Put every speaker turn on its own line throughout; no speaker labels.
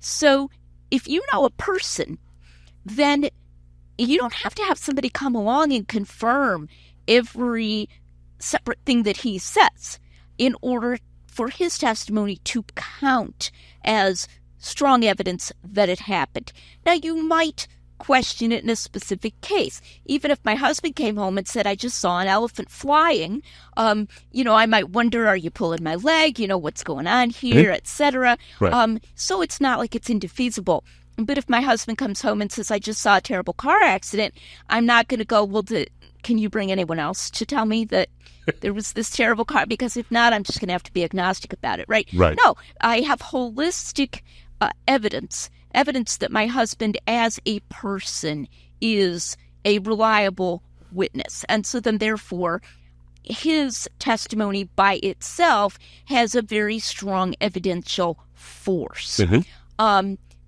So if you know a person, then you don't have to have somebody come along and confirm every separate thing that he says in order for his testimony to count as strong evidence that it happened. Now, you might question it in a specific case. Even if my husband came home and said, I just saw an elephant flying, I might wonder, are you pulling my leg? What's going on here, etc.
Right.
So it's not like it's indefeasible. But if my husband comes home and says, I just saw a terrible car accident, I'm not going to go, well, can you bring anyone else to tell me that there was this terrible car? Because if not, I'm just going to have to be agnostic about it, right?
Right.
No, I have holistic evidence that my husband as a person is a reliable witness. And so then therefore, his testimony by itself has a very strong evidential force.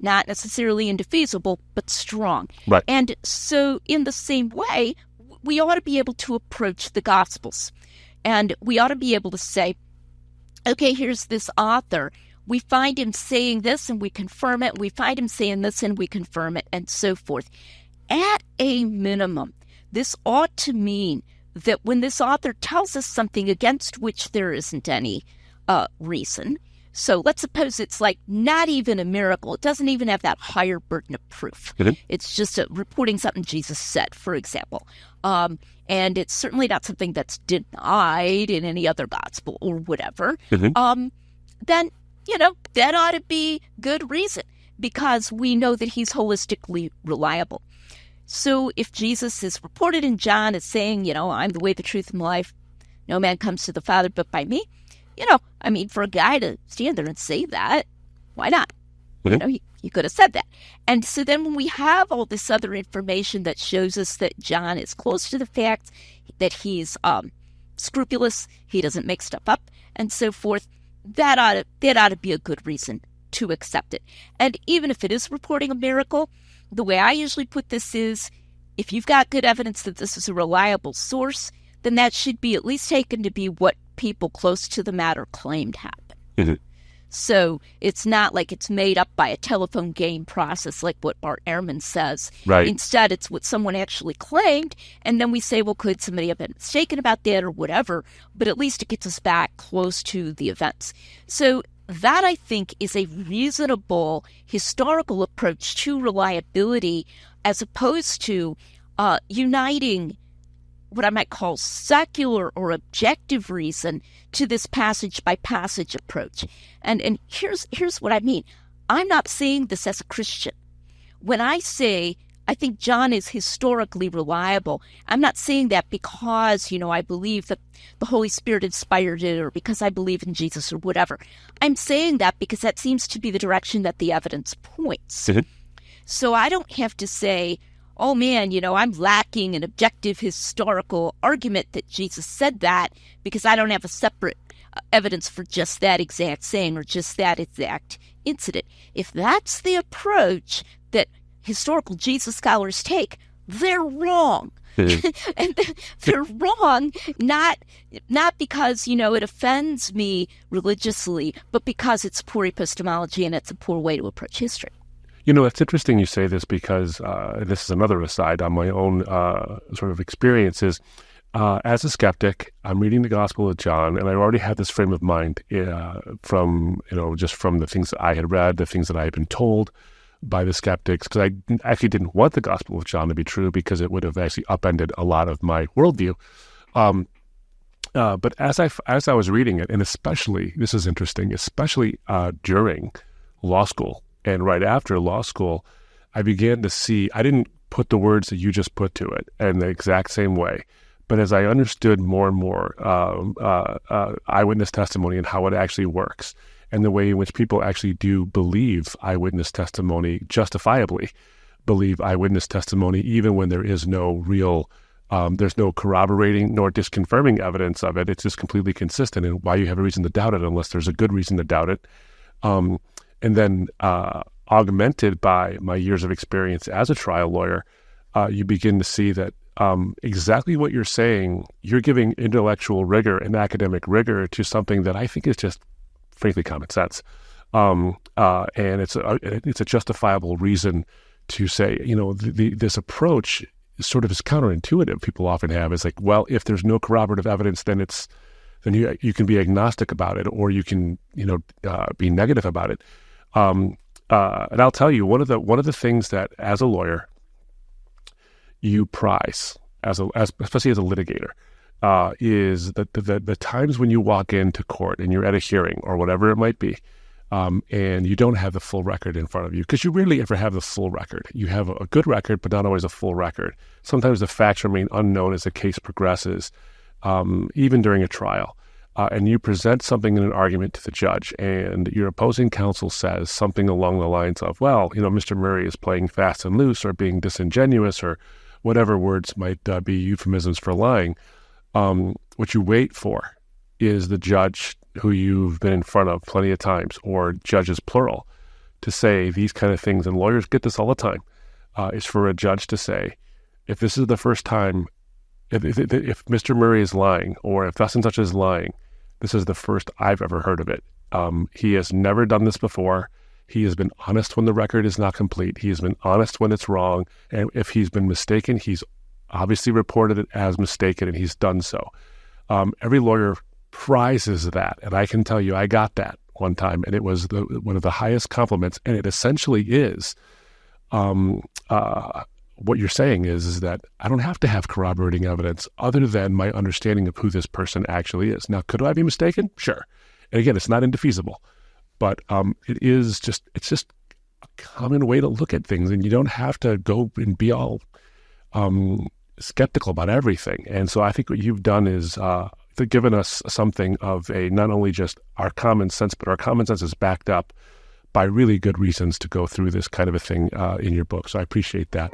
Not necessarily indefeasible, but strong.
Right.
And so in the same way, we ought to be able to approach the Gospels. And we ought to be able to say, okay, here's this author. We find him saying this and we confirm it. We find him saying this and we confirm it, and so forth. At a minimum, this ought to mean that when this author tells us something against which there isn't any reason, so let's suppose it's like not even a miracle. It doesn't even have that higher burden of proof. It's just reporting something Jesus said, for example. And it's certainly not something that's denied in any other gospel or whatever. Then, that ought to be good reason because we know that he's holistically reliable. So if Jesus is reported in John as saying, I'm the way, the truth, and the life, no man comes to the Father but by me, for a guy to stand there and say that, why not? He could have said that. And so then when we have all this other information that shows us that John is close to the facts, that he's scrupulous, he doesn't make stuff up, and so forth, that ought to be a good reason to accept it. And even if it is reporting a miracle, the way I usually put this is, if you've got good evidence that this is a reliable source, then that should be at least taken to be what people close to the matter claimed happened. So it's not like it's made up by a telephone game process like what Bart Ehrman says.
Right.
Instead, it's what someone actually claimed, and then we say, well, could somebody have been mistaken about that or whatever, but at least it gets us back close to the events. So that, I think, is a reasonable historical approach to reliability as opposed to uniting what I might call secular or objective reason to this passage-by-passage approach. And here's what I mean. I'm not saying this as a Christian. When I say I think John is historically reliable, I'm not saying that because, I believe that the Holy Spirit inspired it or because I believe in Jesus or whatever. I'm saying that because that seems to be the direction that the evidence points. So I don't have to say, oh man, I'm lacking an objective historical argument that Jesus said that because I don't have a separate evidence for just that exact saying or just that exact incident. If that's the approach that historical Jesus scholars take, they're wrong. And they're wrong not because, it offends me religiously, but because it's poor epistemology and it's a poor way to approach history.
It's interesting you say this because this is another aside on my own sort of experiences. As a skeptic, I'm reading the Gospel of John, and I already had this frame of mind from the things that I had read, the things that I had been told by the skeptics, because I actually didn't want the Gospel of John to be true because it would have actually upended a lot of my worldview. But as I was reading it, and especially, this is interesting, especially during law school, and right after law school, I began to see, I didn't put the words that you just put to it in the exact same way, but as I understood more and more eyewitness testimony and how it actually works, and the way in which people actually do believe eyewitness testimony, justifiably believe eyewitness testimony, even when there is no real, there's no corroborating nor disconfirming evidence of it. It's just completely consistent, and why you have a reason to doubt it unless there's a good reason to doubt it. And then augmented by my years of experience as a trial lawyer, you begin to see that exactly what you're saying, you're giving intellectual rigor and academic rigor to something that I think is just, frankly, common sense. And it's a justifiable reason to say, this approach sort of is counterintuitive. People often have is like, well, if there's no corroborative evidence, then you can be agnostic about it, or you can be negative about it. And I'll tell you, one of the things that as a lawyer you prize, especially as a litigator, is that the times when you walk into court and you're at a hearing or whatever it might be, and you don't have the full record in front of you, because you rarely ever have the full record. You have a good record, but not always a full record. Sometimes the facts remain unknown as the case progresses, even during a trial. And you present something in an argument to the judge, and your opposing counsel says something along the lines of, well, Mr. Murray is playing fast and loose, or being disingenuous, or whatever words might be euphemisms for lying. What you wait for is the judge who you've been in front of plenty of times, or judges plural, to say these kind of things. And lawyers get this all the time, is for a judge to say, if this is the first time, if Mr. Murray is lying, or if thus and such is lying, this is the first I've ever heard of it. He has never done this before. He has been honest when the record is not complete. He has been honest when it's wrong. And if he's been mistaken, he's obviously reported it as mistaken, and he's done so. Every lawyer prizes that. And I can tell you, I got that one time, and it was one of the highest compliments. And it essentially is, what you're saying is that I don't have to have corroborating evidence other than my understanding of who this person actually is. Now, could I be mistaken? Sure. And again, it's not indefeasible. But it's just a common way to look at things, and you don't have to go and be all skeptical about everything. And so I think what you've done is given us something of a not only just our common sense, but our common sense is backed up by really good reasons to go through this kind of a thing in your book. So I appreciate that.